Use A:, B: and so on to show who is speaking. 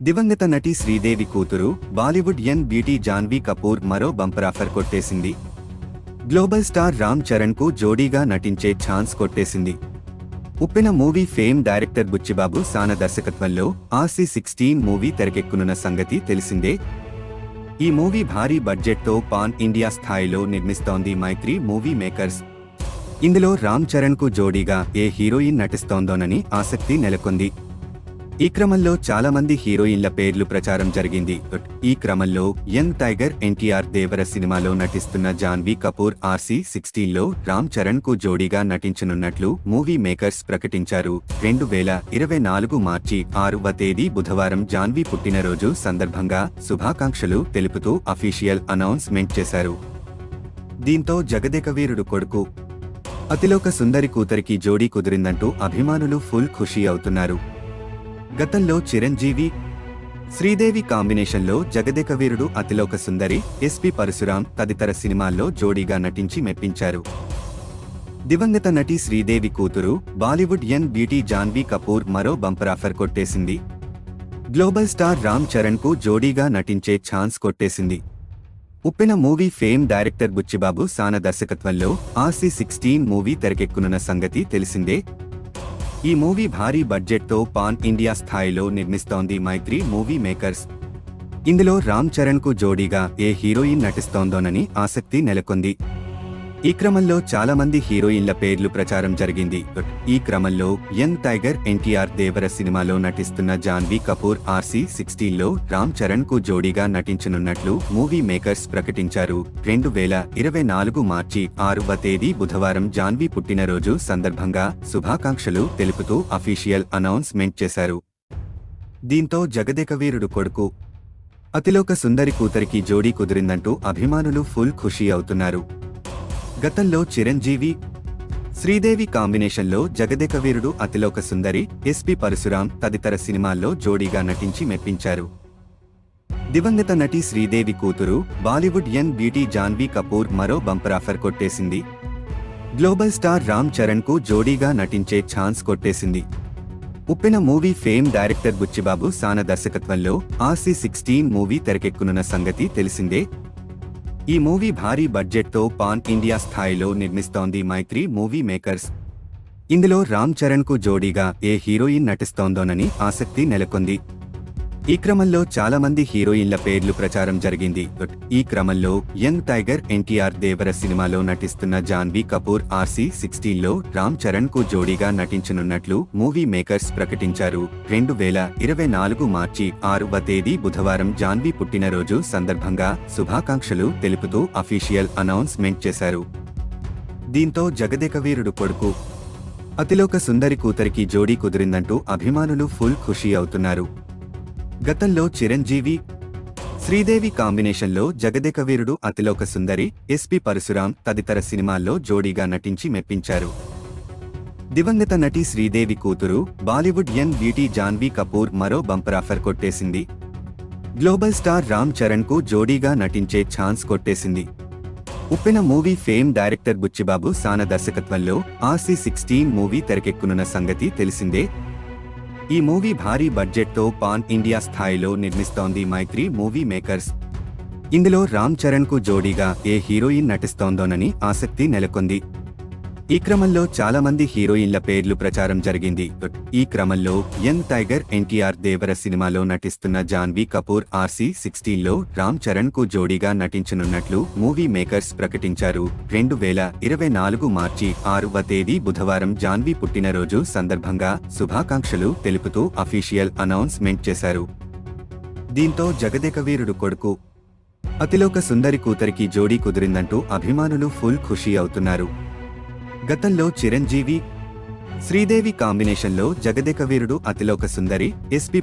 A: దివంగత నటి శ్రీదేవి కూతురు బాలీవుడ్ యంగ్ బ్యూటీ జాన్వీ కపూర్ మరో బంపర్ ఆఫర్ కొట్టేసింది. గ్లోబల్ స్టార్ రామ్ చరణ్ కు జోడీగా నటించే ఛాన్స్ కొట్టేసింది. ఉప్పెన మూవీ ఫేమ్ డైరెక్టర్ బుచ్చిబాబు సాన దర్శకత్వంలో RC16 మూవీ తెరకెక్కునున్న సంగతి తెలిసిందే. ఈ మూవీ భారీ బడ్జెట్తో పాన్ ఇండియా స్థాయిలో నిర్మిస్తోంది మైత్రి మూవీ మేకర్స్. ఇందులో రామ్ చరణ్ కు జోడీగా ఏ హీరోయిన్ నటిస్తోందోనని ఆసక్తి నెలకొంది. ఈ క్రమంలో చాలా మంది హీరోయిన్ల పేర్లు ప్రచారం జరిగింది. ఈ క్రమంలో యంగ్ టైగర్ ఎన్టీఆర్ దేవర సినిమాలో నటిస్తున్న జాన్వీ కపూర్ RC16లో రామ్ చరణ్ కు జోడీగా నటించనున్నట్లు మూవీ మేకర్స్ ప్రకటించారు. 2024 మార్చి 6వ తేదీ బుధవారం జాన్వీ పుట్టినరోజు సందర్భంగా శుభాకాంక్షలు తెలుపుతూ అఫీషియల్ అనౌన్స్మెంట్ చేశారు. దీంతో జగదేకవీరుడు కొడుకు అతిలోక సుందరి కూతురికి జోడీ కుదిరిందంటూ అభిమానులు ఫుల్ ఖుషీ అవుతున్నారు. గతంలో చిరంజీవి, శ్రీదేవి కాంబినేషన్లో జగదేకవీరుడు అతిలోక సుందరి, SP పరశురాం తదితర సినిమాల్లో జోడీగా నటించి మెప్పించారు. దివంగత నటి శ్రీదేవి కూతురు బాలీవుడ్ యంగ్ బ్యూటీ జాన్వీ కపూర్ మరో బంపర్ ఆఫర్ కొట్టేసింది. గ్లోబల్ స్టార్ రామ్ చరణ్ కు జోడీగా నటించే ఛాన్స్ కొట్టేసింది. ఉప్పెన మూవీ ఫేమ్ డైరెక్టర్ బుచ్చిబాబు సాన దర్శకత్వంలో RC16 మూవీ తెరకెక్కునున్న సంగతి తెలిసిందే. ఈ మూవీ భారీ బడ్జెట్తో పాన్ ఇండియా స్థాయిలో నిర్మిస్తోంది మైత్రి మూవీ మేకర్స్. ఇందులో రామ్ చరణ్ కు జోడీగా ఏ హీరోయిన్ నటిస్తోందోనని ఆసక్తి నెలకొంది. ఈ క్రమంలో చాలా మంది హీరోయిన్ల పేర్లు ప్రచారం జరిగింది. ఈ క్రమంలో యంగ్ టైగర్ ఎన్టీఆర్ దేవర సినిమాలో నటిస్తున్న జాన్వీ కపూర్ RC16లో రామ్ చరణ్ కు జోడీగా నటించనున్నట్లు మూవీ మేకర్స్ ప్రకటించారు. 2024 మార్చి 6వ తేదీ బుధవారం జాన్వీ పుట్టినరోజు సందర్భంగా శుభాకాంక్షలు తెలుపుతూ అఫీషియల్ అనౌన్స్మెంట్ చేశారు. దీంతో జగదేకవీరుడు కొడుకు అతిలోక సుందరి కూతురికి జోడీ కుదిరిందంటూ అభిమానులు ఫుల్ ఖుషీ అవుతున్నారు. గతంలో చిరంజీవి, శ్రీదేవి కాంబినేషన్లో జగదేకవీరుడు అతిలోక సుందరి, SP పరశురాం తదితర సినిమాల్లో జోడీగా నటించి మెప్పించారు. దివంగత నటి శ్రీదేవి కూతురు బాలీవుడ్ యంగ్ బ్యూటీ జాన్వీ కపూర్ మరో బంపర్ ఆఫర్ కొట్టేసింది. గ్లోబల్ స్టార్ రామ్ చరణ్ కు జోడీగా నటించే ఛాన్స్ కొట్టేసింది. ఉప్పెన మూవీ ఫేమ్ డైరెక్టర్ బుచ్చిబాబు సాన దర్శకత్వంలో RC16 మూవీ తెరకెక్కునున్న సంగతి తెలిసిందే. ఈ మూవీ భారీ బడ్జెట్తో పాన్ ఇండియా స్థాయిలో నిర్మిస్తోంది మైత్రి మూవీ మేకర్స్. ఇందులో రామ్ చరణ్ కు జోడీగా ఏ హీరోయిన్ నటిస్తోందోనని ఆసక్తి నెలకొంది. ఈ క్రమంలో చాలా మంది హీరోయిన్ల పేర్లు ప్రచారం జరిగింది. ఈ క్రమంలో యంగ్ టైగర్ ఎన్టీఆర్ దేవర సినిమాలో నటిస్తున్న జాన్వీ కపూర్ RC16లో రామ్ చరణ్ కు జోడీగా నటించనున్నట్లు మూవీ మేకర్స్ ప్రకటించారు. 2024 మార్చి 6వ తేదీ బుధవారం జాన్వీ పుట్టినరోజు సందర్భంగా శుభాకాంక్షలు తెలుపుతూ అఫీషియల్ అనౌన్స్మెంట్ చేశారు. దీంతో జగదేకవీరుడు కొడుకు అతిలోక సుందరి కూతురికి జోడీ కుదిరిందంటూ అభిమానులు ఫుల్ ఖుషీ అవుతున్నారు. గతంలో చిరంజీవి, శ్రీదేవి కాంబినేషన్లో జగదేకవీరుడు అతిలోక సుందరి, SP పరశురాం తదితర సినిమాల్లో జోడీగా నటించి మెప్పించారు. దివంగత నటి శ్రీదేవి కూతురు బాలీవుడ్ యంగ్ బ్యూటీ జాన్వీ కపూర్ మరో బంపర్ ఆఫర్ కొట్టేసింది. గ్లోబల్ స్టార్ రామ్ చరణ్ కు జోడీగా నటించే ఛాన్స్ కొట్టేసింది. ఉప్పెన మూవీ ఫేమ్ డైరెక్టర్ బుచ్చిబాబు సాన దర్శకత్వంలో RC16 మూవీ తెరకెక్కునున్న సంగతి తెలిసిందే. ఈ మూవీ భారీ బడ్జెట్తో పాన్ ఇండియా స్థాయిలో నిర్మిస్తోంది మైత్రి మూవీ మేకర్స్. ఇందులో రామ్ చరణ్ కు జోడీగా ఏ హీరోయిన్ నటిస్తోందోనని ఆసక్తి నెలకొంది. ఈ క్రమంలో చాలా మంది హీరోయిన్ల పేర్లు ప్రచారం జరిగింది. ఈ క్రమంలో యంగ్ టైగర్ ఎన్టీఆర్ దేవర సినిమాలో నటిస్తున్న జాన్వీ కపూర్ RC16లో రామ్ చరణ్ కు జోడీగా నటించనున్నట్లు మూవీ మేకర్స్ ప్రకటించారు. 2024 మార్చి 6వ తేదీ బుధవారం జాన్వీ పుట్టినరోజు సందర్భంగా శుభాకాంక్షలు తెలుపుతూ అఫీషియల్ అనౌన్స్మెంట్ చేశారు. దీంతో జగదేకవీరుడు కొడుకు అతిలోక సుందరి కూతురికి జోడీ కుదిరిందంటూ అభిమానులు ఫుల్ ఖుషీ అవుతున్నారు. గతంలో చిరంజీవి, శ్రీదేవి కాంబినేషన్లో జగదేకవీరుడు అతిలోక సుందరి, SP